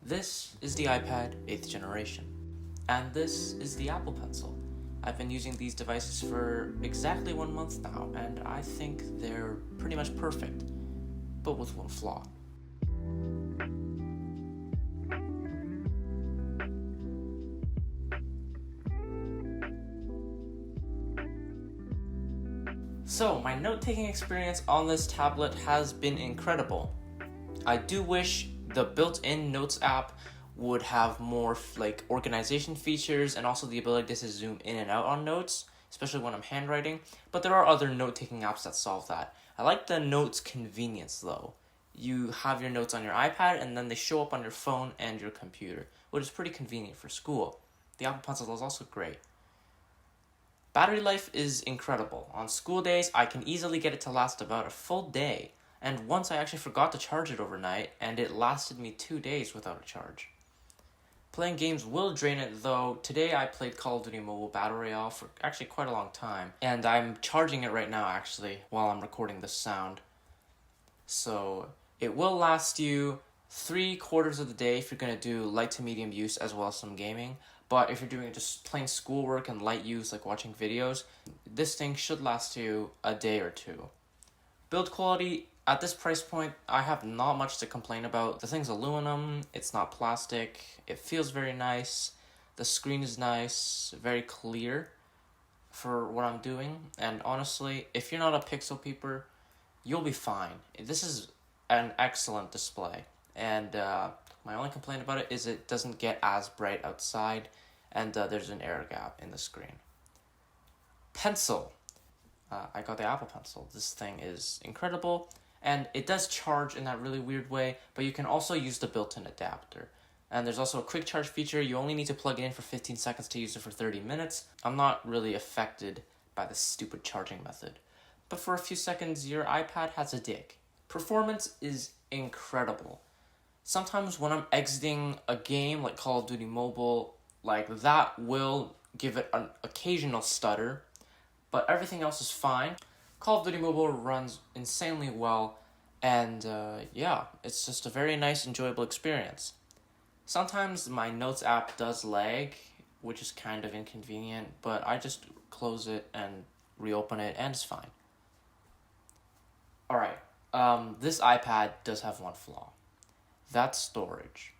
This is the iPad 8th generation, and this is the Apple Pencil. I've been using these devices for exactly 1 month now, and I think they're pretty much perfect, but with one flaw. So, my note-taking experience on this tablet has been incredible. I do wish the built-in Notes app would have more organization features and also the ability to zoom in and out on notes, especially when I'm handwriting, but there are other note-taking apps that solve that. I like the Notes convenience though. You have your notes on your iPad and then they show up on your phone and your computer, which is pretty convenient for school. The Apple Pencil is also great. Battery life is incredible. On school days, I can easily get it to last about a full day, and once I actually forgot to charge it overnight, and it lasted me 2 days without a charge. Playing games will drain it though. Today I played Call of Duty Mobile Battle Royale for actually quite a long time, and I'm charging it right now actually while I'm recording this sound. So it will last you 3/4 of the day if you're going to do light to medium use as well as some gaming. But if you're doing just plain schoolwork and light use like watching videos, this thing should last you a day or two. Build quality, at this price point, I have not much to complain about. The thing's aluminum, it's not plastic, it feels very nice, the screen is nice, very clear for what I'm doing, and honestly, if you're not a pixel peeper, you'll be fine. This is an excellent display, and my only complaint about it is it doesn't get as bright outside, and there's an air gap in the screen. Pencil. I got the Apple Pencil. This thing is incredible, and it does charge in that really weird way, but you can also use the built-in adapter. And there's also a quick charge feature. You only need to plug it in for 15 seconds to use it for 30 minutes. I'm not really affected by this stupid charging method. But for a few seconds, your iPad has a dig. Performance is incredible. Sometimes when I'm exiting a game like Call of Duty Mobile, that will give it an occasional stutter, but everything else is fine. Call of Duty Mobile runs insanely well, and it's just a very nice, enjoyable experience. Sometimes my Notes app does lag, which is kind of inconvenient, but I just close it and reopen it, and it's fine. Alright, this iPad does have one flaw. That's storage.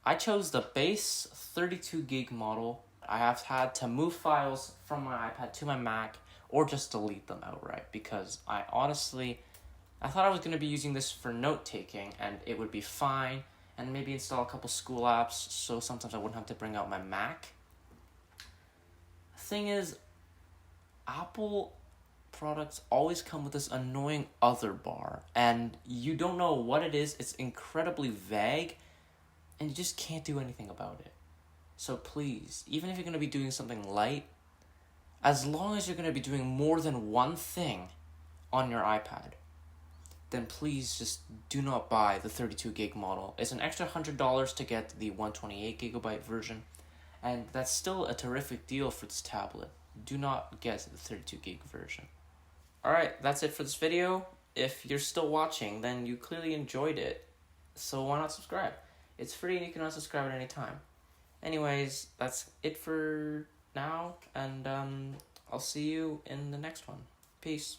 I chose the base 32 gig model. I have had to move files from my iPad to my Mac or just delete them outright because I thought I was going to be using this for note-taking and it would be fine and maybe install a couple school apps so sometimes I wouldn't have to bring out my Mac. Thing is, Apple products always come with this annoying other bar and you don't know what it is. It's incredibly vague and you just can't do anything about it. So please, even if you're going to be doing something light, as long as you're going to be doing more than one thing on your iPad, then please just do not buy the 32 gig model. It's an extra $100 to get the 128 gigabyte version, and that's still a terrific deal for this tablet. Do not get the 32 gig version. Alright, that's it for this video. If you're still watching, then you clearly enjoyed it, so why not subscribe? It's free and you can unsubscribe at any time. Anyways, that's it for now, and I'll see you in the next one. Peace.